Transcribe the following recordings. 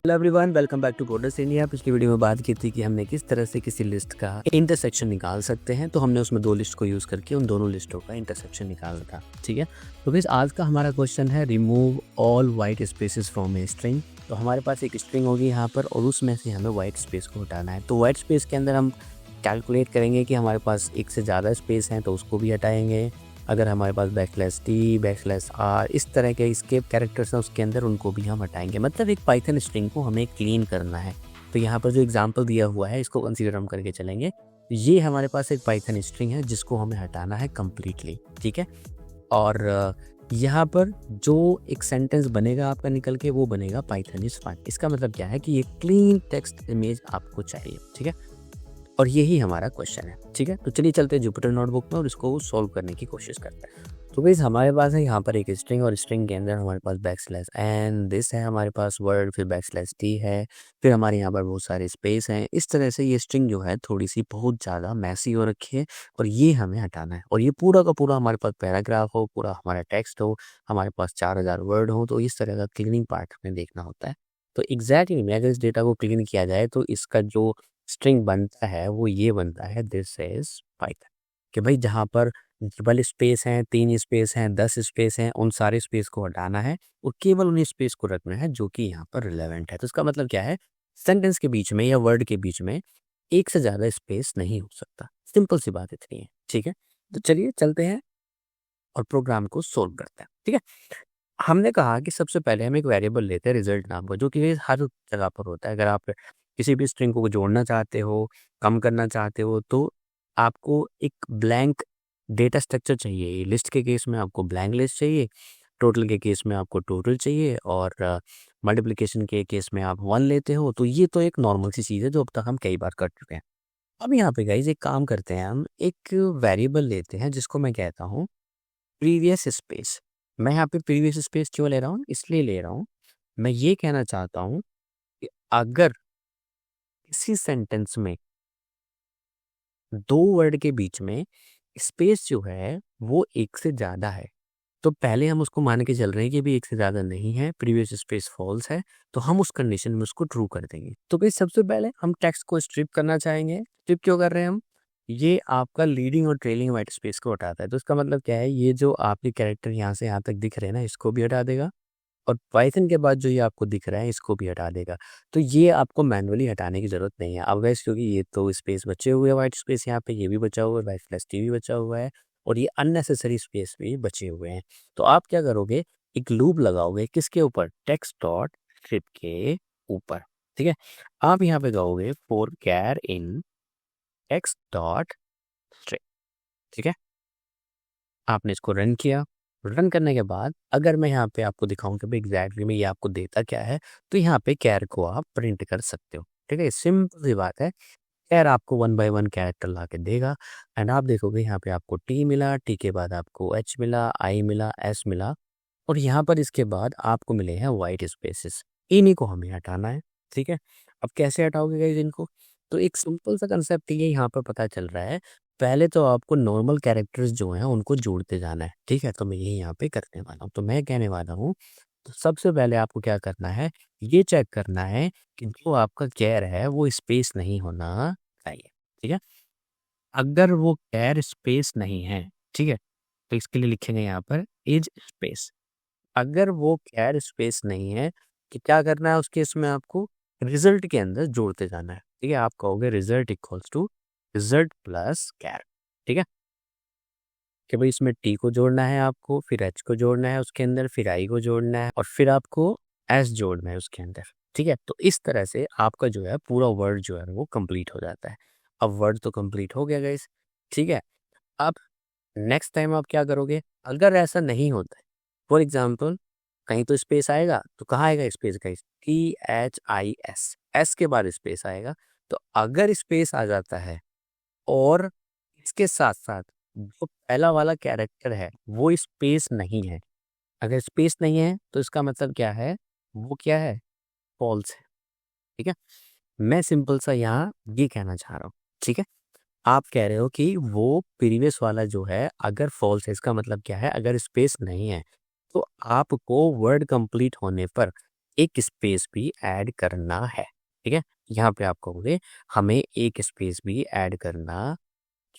Hello everyone, welcome back to Coders India. पिछली video में बात की थी कि हमने किस तरह से किसी लिस्ट का इंटरसेक्शन निकाल सकते हैं। तो हमने उसमें दो लिस्ट को यूज़ करके उन दोनों लिस्टों का इंटरसेक्शन निकाला था। ठीक है, तो गाइस आज का हमारा क्वेश्चन है remove all white spaces from a string. तो हमारे पास एक स्ट्रिंग होगी यहाँ पर और उसमें से हमें वाइट स्पेस को हटाना है। तो वाइट स्पेस के अंदर हम कैलकुलेट करेंगे कि हमारे पास एक से ज़्यादा स्पेस हैं तो उसको भी हटाएंगे। अगर हमारे पास /t /r इस तरह के एस्केप कैरेक्टर्स हैं उसके अंदर, उनको भी हम हटाएंगे। मतलब एक पाइथन स्ट्रिंग को हमें क्लीन करना है। तो यहाँ पर जो एग्जांपल दिया हुआ है इसको कंसीडर हम करके चलेंगे। ये हमारे पास एक पाइथन स्ट्रिंग है जिसको हमें हटाना है कम्प्लीटली। ठीक है, और यहाँ पर जो एक सेंटेंस बनेगा आपका निकल के, वो बनेगा पाइथन इज फाइन। इसका मतलब क्या है कि ये क्लीन टेक्स्ट इमेज आपको चाहिए। ठीक है, और यही हमारा क्वेश्चन है। ठीक है, तो चलिए चलते हैं जुपिटर नोटबुक में और इसको सॉल्व करने की कोशिश करते हैं। तो गाइस हमारे पास है यहाँ पर एक स्ट्रिंग और स्ट्रिंग के अंदर हमारे पास \n दिस है, हमारे पास वर्ड, फिर \t है, फिर हमारे यहाँ पर बहुत सारे स्पेस हैं। इस तरह से ये स्ट्रिंग जो है थोड़ी सी बहुत ज़्यादा मैसी हो रखी है और ये हमें हटाना है। और ये पूरा का पूरा हमारे पास पैराग्राफ हो, पूरा हमारा टेक्स्ट हो, हमारे पास 4000 वर्ड हो, तो इस तरह का क्लीनिंग पार्ट हमें देखना होता है। तो एग्जैक्टली में अगर इस डेटा को क्लीन किया जाए तो इसका जो स्ट्रिंग बनता है वो ये बनता है दिस इज पाइथन। कि भाई जहाँ पर डबल स्पेस हैं, 3 स्पेस हैं, 10 स्पेस हैं, उन सारे स्पेस को हटाना है और केवल उन स्पेस को रखना है जो कि यहाँ पर रिलेवेंट है। तो इसका मतलब क्या है, सेंटेंस के बीच में या वर्ड के बीच में एक से ज़्यादा स्पेस नहीं हो सकता। सिंपल सी बात इतनी है। ठीक है, तो चलिए चलते हैं और प्रोग्राम को सोल्व करते हैं। ठीक है, हमने कहा कि सबसे पहले हम एक वेरिएबल लेते हैं रिजल्ट नाम का, जो कि हर जगह पर होता है। अगर आप किसी भी स्ट्रिंग को जोड़ना चाहते हो, कम करना चाहते हो, तो आपको एक ब्लैंक डेटा स्ट्रक्चर चाहिए। लिस्ट के केस में आपको ब्लैंक लिस्ट चाहिए, टोटल के केस में आपको टोटल चाहिए, और मल्टीप्लिकेशन के केस में आप 1 लेते हो। तो ये तो एक नॉर्मल सी चीज़ है जो अब तक हम कई बार कर चुके हैं। अब यहाँ पे गाइज एक काम करते हैं, हम एक वेरिएबल लेते हैं जिसको मैं कहता हूँ प्रीवियस स्पेस। मैं यहाँ पे प्रीवियस स्पेस क्यों ले रहा हूँ, इसलिए ले रहा हूँ, मैं ये कहना चाहता हूँ कि अगर किसी सेंटेंस में 2 वर्ड के बीच में स्पेस जो है वो एक से ज़्यादा है, तो पहले हम उसको मान के चल रहे हैं कि भी एक से ज़्यादा नहीं है, प्रीवियस स्पेस फॉल्स है, तो हम उस कंडीशन में उसको ट्रू कर देंगे। तो भाई सबसे पहले हम टेक्स्ट को स्ट्रिप करना चाहेंगे। स्ट्रिप क्यों कर रहे हैं हम, ये आपका लीडिंग और ट्रेलिंग वाइट स्पेस को हटाता है। तो इसका मतलब क्या है, ये जो आपके कैरेक्टर यहाँ से यहाँ तक दिख रहे हैं ना, इसको भी हटा देगा, और पाइथन के बाद जो ये आपको दिख रहा है इसको भी हटा देगा। तो ये आपको मैनुअली हटाने की ज़रूरत नहीं है। अब वैसे क्योंकि ये तो स्पेस बचे हुए हैं, वाइट स्पेस यहाँ पे ये भी बचा हुआ है, /t भी बचा हुआ है, और ये अननेसेसरी स्पेस भी बचे हुए हैं। तो आप क्या करोगे, एक लूप लगाओगे किसके ऊपर, टेक्स्ट डॉट स्ट्रिप के ऊपर। ठीक है, आप यहाँ पे गाओगे for char in text dot strip. ठीक है, आपने इसको रन किया। रन करने के बाद अगर मैं यहाँ पे आपको दिखाऊं कि भाई एग्जैक्टली में ये आपको देता क्या है, तो यहाँ पे कैर को आप प्रिंट कर सकते हो। ठीक है, सिंपल सी बात है। कैर आपको 1 बाय 1 कैरेक्टर ला के देगा, एंड आप देखोगे यहाँ पे आपको टी मिला, टी के बाद आपको एच मिला, आई मिला, एस मिला, और यहाँ पर इसके बाद आपको मिले हैं वाइट स्पेसेस। इन्हीं को हमें हटाना है। ठीक है, अब कैसे हटाओगे गाइस इनको, तो एक सिंपल सा कंसेप्ट ये यहाँ पर पता चल रहा है। पहले तो आपको नॉर्मल कैरेक्टर्स जो हैं उनको जोड़ते जाना है। ठीक है, तो मैं यही यहाँ पे करने वाला हूँ। तो मैं कहने वाला हूँ, तो सबसे पहले आपको क्या करना है, ये चेक करना है कि जो आपका कैर है वो स्पेस नहीं होना चाहिए। ठीक है, अगर वो कैर स्पेस नहीं है, ठीक है, तो इसके लिए लिखेंगे यहाँ पर इज स्पेस। अगर वो कैर स्पेस नहीं है, कि क्या करना है उस केस में, आपको रिजल्ट के अंदर जोड़ते जाना है। ठीक है, आप कहोगे result equals to result plus char. ठीक है, कि भाई इसमें टी को जोड़ना है आपको, फिर एच को जोड़ना है उसके अंदर, फिर आई को जोड़ना है, और फिर आपको एस जोड़ना है उसके अंदर। ठीक है, तो इस तरह से आपका जो है पूरा वर्ड जो है वो कंप्लीट हो जाता है। अब वर्ड तो कंप्लीट हो गया गाइस। ठीक है, अब नेक्स्ट टाइम आप क्या करोगे, अगर ऐसा नहीं होता है, फॉर एग्जाम्पल कहीं तो स्पेस आएगा, तो कहाँ आएगा स्पेस गाइस, THIS, एस के बाद स्पेस आएगा। तो अगर स्पेस आ जाता है और इसके साथ साथ जो पहला वाला कैरेक्टर है वो स्पेस नहीं है, अगर स्पेस नहीं है तो इसका मतलब क्या है, वो क्या है, फॉल्स है। ठीक है, मैं सिंपल सा यहाँ ये कहना चाह रहा हूँ। ठीक है, आप कह रहे हो कि वो प्रीवियस वाला जो है अगर फॉल्स है, इसका मतलब क्या है, अगर स्पेस नहीं है, तो आपको वर्ड कंप्लीट होने पर एक स्पेस भी ऐड करना है। ठीक है, यहाँ पे आप कहोगे हमें एक स्पेस भी ऐड करना,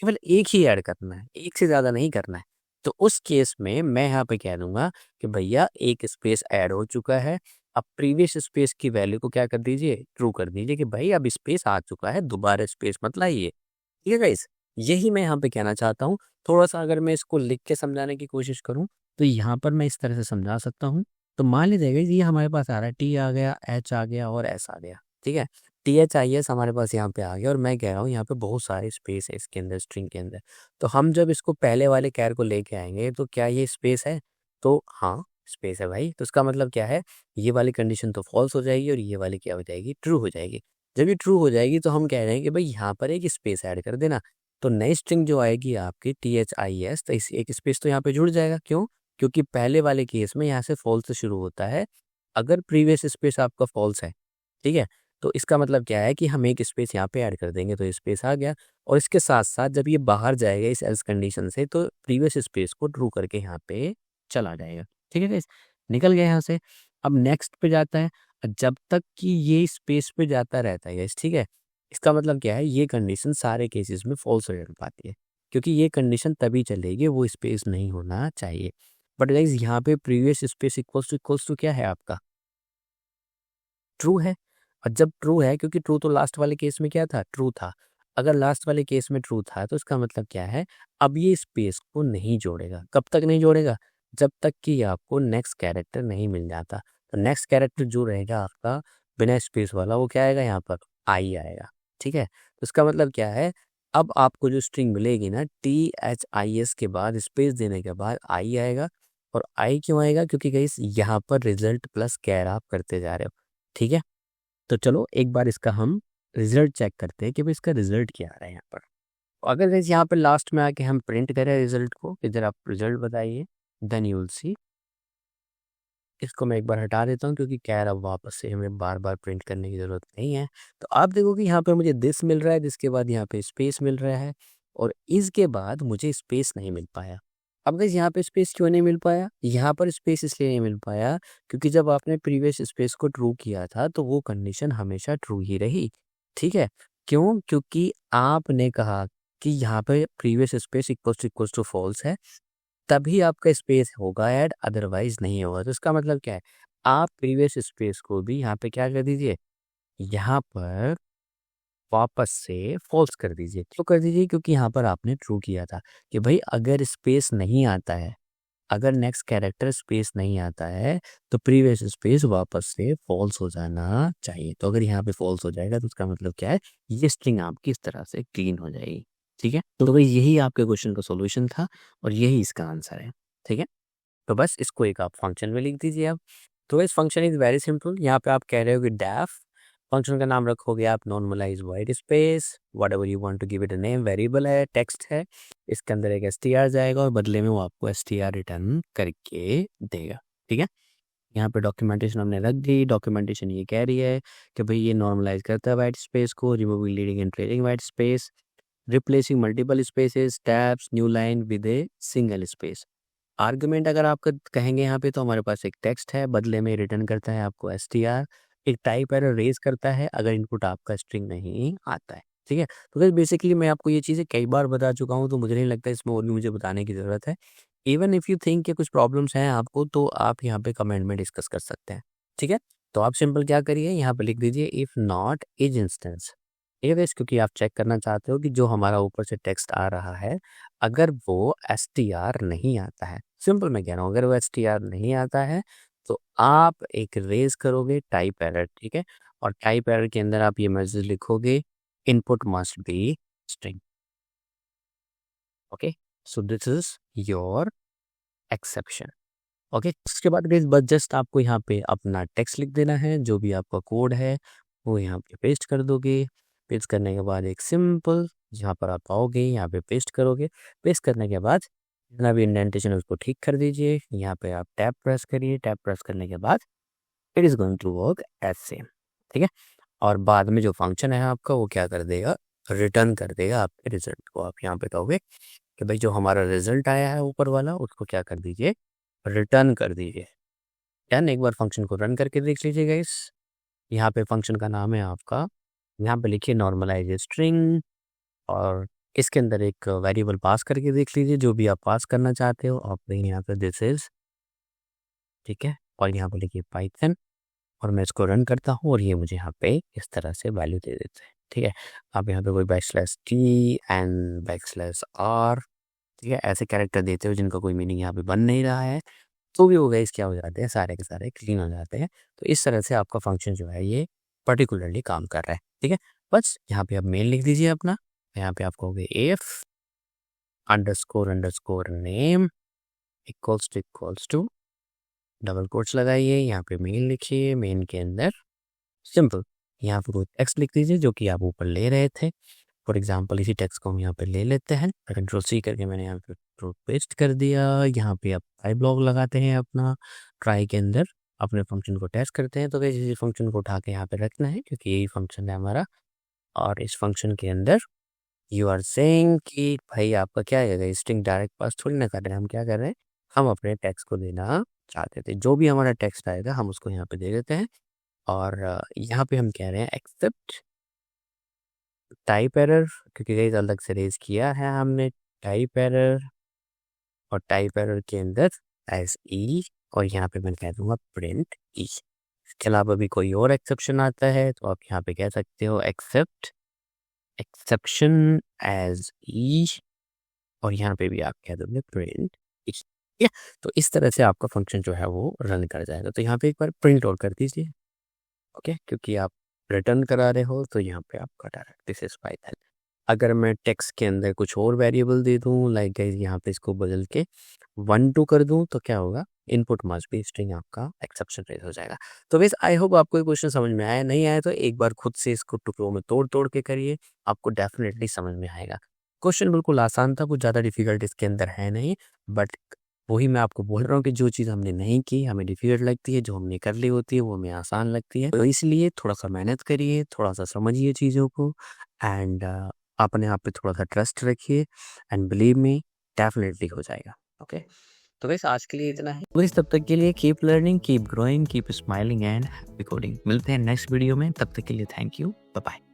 केवल एक ही ऐड करना है, एक से ज़्यादा नहीं करना है। तो उस केस में मैं यहाँ पे कह दूंगा कि भैया एक स्पेस ऐड हो चुका है, अब प्रीवियस स्पेस की वैल्यू को क्या कर दीजिए, ट्रू कर दीजिए कि भाई अब स्पेस आ चुका है, दोबारा स्पेस मत लाइए। ठीक है गाइस, यही मैं यहाँ पे कहना चाहता हूँ। थोड़ा सा अगर मैं इसको लिख के समझाने की कोशिश करूँ तो यहाँ पर मैं इस तरह से समझा सकता हूँ। तो मान लीजिए guys, ये हमारे पास आ रहा है, टी आ गया, एच आ गया और एस आ गया। ठीक है, टी एच आई एस हमारे पास यहाँ पे आ गया और मैं कह रहा हूँ यहाँ पे बहुत सारे स्पेस है इसके अंदर, स्ट्रिंग के अंदर। तो हम जब इसको पहले वाले कैर को लेके आएंगे तो क्या ये स्पेस है? तो हाँ स्पेस है भाई। तो इसका मतलब क्या है, ये वाली कंडीशन तो फॉल्स हो जाएगी और ये वाली क्या हो जाएगी, ट्रू हो जाएगी। जब ये ट्रू हो जाएगी तो हम कह रहे हैं कि भाई यहाँ पर एक स्पेस ऐड कर देना। तो नई स्ट्रिंग जो आएगी आपकी टी एच आई एस, तो इस एक स्पेस तो यहाँ पे जुड़ जाएगा। क्यों? क्योंकि पहले वाले केस में यहाँ से फॉल्स से शुरू होता है, अगर प्रीवियस स्पेस आपका फॉल्स है। ठीक है, तो इसका मतलब क्या है कि हम एक स्पेस यहाँ पे ऐड कर देंगे तो स्पेस आ गया। और इसके साथ साथ जब ये बाहर जाएगा इस एल्स कंडीशन से तो प्रीवियस स्पेस को ट्रू करके यहाँ पे चला जाएगा। ठीक है गाइस, निकल गया यहाँ से। अब नेक्स्ट पे जाता है, जब तक कि ये स्पेस पे जाता रहता है गाइस। ठीक है, इसका मतलब क्या है, ये कंडीशन सारे केसेस में फॉल्स हो पाती है, क्योंकि ये कंडीशन तभी चलेगी वो स्पेस नहीं होना चाहिए। बट गाइस यहाँ पे प्रीवियस स्पेस इक्वल्स टू क्या है आपका, ट्रू है। और जब ट्रू है, क्योंकि ट्रू तो लास्ट वाले केस में क्या था, ट्रू था। अगर लास्ट वाले केस में ट्रू था तो इसका मतलब क्या है, अब ये स्पेस को नहीं जोड़ेगा। कब तक नहीं जोड़ेगा? जब तक कि आपको नेक्स्ट कैरेक्टर नहीं मिल जाता। तो नेक्स्ट कैरेक्टर जो रहेगा आपका बिना स्पेस वाला, वो क्या आएगा यहाँ पर, आई आएगा। ठीक है, तो इसका मतलब क्या है, अब आपको जो स्ट्रिंग मिलेगी ना, टी एच आई एस के बाद स्पेस देने के बाद आई आएगा। और आई क्यों आएगा? क्योंकि गाइस यहाँ पर रिजल्ट प्लस कैर आप करते जा रहे हो। ठीक है, तो चलो एक बार इसका हम रिजल्ट चेक करते हैं कि भाई इसका रिजल्ट क्या आ रहा है यहाँ पर। तो अगर जैसे यहाँ पे लास्ट में आके हम प्रिंट करें रिजल्ट को, इधर आप रिजल्ट बताइए, देन यू विल सी। इसको मैं एक बार हटा देता हूँ क्योंकि कैर अब वापस से हमें बार बार प्रिंट करने की ज़रूरत नहीं है। तो आप देखो कि यहाँ पे मुझे दिस मिल रहा है, जिसके बाद यहाँ पे स्पेस मिल रहा है, और इसके बाद मुझे स्पेस नहीं मिल पाया। अब गाइस यहाँ पे स्पेस क्यों नहीं मिल पाया? यहाँ पर स्पेस इसलिए नहीं मिल पाया क्योंकि जब आपने प्रीवियस स्पेस को ट्रू किया था तो वो कंडीशन हमेशा ट्रू ही रही। ठीक है, क्यों? क्योंकि आपने कहा कि यहाँ पे previous space equals to false है, तभी आपका स्पेस होगा ऐड, अदरवाइज नहीं होगा। तो इसका मतलब क्या है, आप प्रीवियस स्पेस को भी यहाँ पे क्या कर दीजिए, यहाँ पर वापस से फॉल्स कर दीजिए। क्यों कर दीजिए? क्योंकि यहाँ पर आपने ट्रू किया था कि भाई अगर स्पेस नहीं आता है, अगर नेक्स्ट कैरेक्टर स्पेस नहीं आता है तो प्रीवियस स्पेस वापस से फॉल्स हो जाना चाहिए। तो अगर यहाँ पे फॉल्स हो जाएगा तो उसका मतलब क्या है, ये स्ट्रिंग आपकी इस तरह से क्लीन हो जाएगी। ठीक है, तो भाई यही आपके क्वेश्चन का सॉल्यूशन था और यही इसका आंसर है। ठीक है, तो बस इसको एक आप फंक्शन में लिख दीजिए आप। तो इस फंक्शन इज वेरी सिंपल। यहाँ पे आप कह रहे हो कि डेफ, फंक्शन का नाम रखोगे आप normalize white space, whatever you want to give it a name, variable है, टेक्स्ट है, इसके अंदर एक str जाएगा और बदले में वो आपको str रिटर्न करके देगा। ठीक है, यहाँ पे डॉक्यूमेंटेशन हमने रख दी। डॉक्यूमेंटेशन ये कह रही है कि भाई ये नॉर्मलाइज करता है वाइट स्पेस को, removing leading and trailing white space, replacing multiple spaces, tabs, new line with a single space. Argument अगर आपका कहेंगे यहाँ पे तो हमारे पास एक टेक्स्ट है, बदले में रिटर्न करता है आपको str, एक टाइप एरर रेज करता है अगर इनपुट आपका स्ट्रिंग नहीं आता है। ठीक है, तो फिर बेसिकली मैं आपको ये चीज़ें कई बार बता चुका हूँ तो मुझे नहीं लगता इसमें और भी मुझे बताने की ज़रूरत है। इवन इफ़ यू थिंक कि कुछ प्रॉब्लम्स हैं आपको तो आप यहाँ पे कमेंट में डिस्कस कर सकते हैं। ठीक है, तो आप सिंपल क्या करिए, यहाँ पे लिख दीजिए इफ़ नॉट इज इंस्टेंस। ठीक है, क्योंकि आप चेक करना चाहते हो कि जो हमारा ऊपर से टेक्स्ट आ रहा है अगर वो str नहीं आता है, सिंपल मैं कह रहा हूँ, अगर वो str नहीं आता है तो आप एक रेज करोगे टाइप एरर। ठीक है, और टाइप एरर के अंदर आप ये मैसेज लिखोगे input must be string. Okay, so this is your exception. Okay, उसके बाद गाइस बस जस्ट आपको यहाँ पे अपना टेक्स्ट लिख देना है, जो भी आपका कोड है वो यहाँ पे पेस्ट कर दोगे। पेस्ट करने के बाद एक सिंपल जहाँ पर आप आओगे यहाँ पे पेस्ट करोगे। पेस्ट करने के बाद जितना भी इंडेंटेशन है उसको ठीक कर दीजिए। यहाँ पे आप टैब प्रेस करिए। टैब प्रेस करने के बाद it is going to work as same. ठीक है, और बाद में जो फंक्शन है आपका वो क्या कर देगा, रिटर्न कर देगा आपके रिजल्ट को। आप यहाँ पे कहोगे कि भाई जो हमारा रिजल्ट आया है ऊपर वाला उसको क्या कर दीजिए, रिटर्न कर दीजिए। डन। एक बार फंक्शन को रन करके देख लीजिए गाइस। यहाँ पे फंक्शन का नाम है आपका, यहाँ पे लिखिए नॉर्मलाइज स्ट्रिंग, और इसके अंदर एक वेरिएबल पास करके देख लीजिए, जो भी आप पास करना चाहते हो। आप यहाँ पे दिस इज, ठीक है, और यहाँ पे लिखिए पाइथन, और मैं इसको रन करता हूँ और ये मुझे यहाँ पे इस तरह से वैल्यू दे देते हैं। ठीक है, आप यहाँ पे कोई /t एंड /r, ठीक है, ऐसे कैरेक्टर देते हो जिनका कोई मीनिंग यहाँ पे बन नहीं रहा है, तो भी वो गाइस क्या हो जाते हैं, सारे के सारे क्लीन हो जाते हैं। तो इस तरह से आपका फंक्शन जो है ये पर्टिकुलरली काम कर रहा है। ठीक है, बस यहाँ पे आप मेल लिख दीजिए अपना, यहाँ पे आप कहोगे if __ name equals to double quotes लगाइए, यहाँ पे मेल लिखिए, मेन के अंदर सिंपल यहाँ पे कोई टेक्स्ट लिख दीजिए जो कि आप ऊपर ले रहे थे। फॉर एग्जांपल इसी टेक्स्ट को हम यहाँ पे ले लेते हैं, कंट्रोल-C करके मैंने यहाँ पे पेस्ट कर दिया। यहाँ पे आप ट्राई ब्लॉक लगाते हैं अपना, ट्राई के अंदर अपने फंक्शन को टेस्ट करते हैं। तो गाइस इसी फंक्शन को उठा के यहाँ पे रखना है, क्योंकि यही फंक्शन है हमारा। और इस फंक्शन के अंदर यू आर सेइंग कि भाई आपका क्या है, स्ट्रिंग डायरेक्ट पास थोड़ी ना कर रहे हैं, हम क्या कर रहे हैं, हम अपने टेक्स्ट को देना चाहते थे। जो भी हमारा टेक्स्ट आएगा हम उसको यहाँ पे दे देते हैं। और यहाँ पे हम कह रहे हैं एक्सेप्ट टाइप एरर, क्योंकि गाइस अलग से रेज किया है हमने टाइप एरर, और टाइप एरर के अंदर एस ई, और यहाँ पे मैं कह दूंगा प्रिंट ई। इसके अलावा भी कोई और एक्सेप्शन आता है तो आप यहाँ पे कह सकते हो एक्सेप्ट एक्सेप्शन एज ई, और यहाँ पे भी आप कह दोगे प्रिंट ई। या तो इस तरह से आपका फंक्शन जो है वो रन कर जाएगा। तो यहाँ पे एक बार प्रिंट और कर दीजिए, ओके, क्योंकि आप रिटर्न करा रहे हो तो यहाँ पे आपका डायरेक्ट दिस इज पाइथन। अगर मैं टेक्स्ट के अंदर कुछ और वेरिएबल दे दूँ, लाइक गाइस यहाँ पे इसको बदल के 1 2 कर दूँ, तो क्या होगा, इनपुट मस्ट बी स्ट्रिंग आपका एक्सेप्शन रेज हो जाएगा। तो गाइस आई होप आपको ये क्वेश्चन समझ में आया, नहीं आया तो एक बार खुद से इसको टुकड़ों में तोड़ तोड़ के करिए, आपको डेफिनेटली समझ में आएगा। क्वेश्चन बिल्कुल आसान था, कुछ ज़्यादा डिफिकल्ट इसके अंदर है नहीं, बट वही मैं आपको बोल रहा हूँ कि जो चीज़ हमने नहीं की हमें डिफिकल्ट लगती है, जो हमने कर ली होती है वो हमें आसान लगती है। तो इसलिए थोड़ा सा मेहनत करिए, थोड़ा सा समझिए चीज़ों को, एंड अपने आप पे थोड़ा सा ट्रस्ट रखिए, एंड बिलीव मी डेफिनेटली हो जाएगा। ओके, तो वैसे आज के लिए इतना है। तो तब तक के लिए keep learning, keep growing, keep smiling and happy coding. मिलते हैं नेक्स्ट वीडियो में, तब तक के लिए थैंक यू, बाय बाय।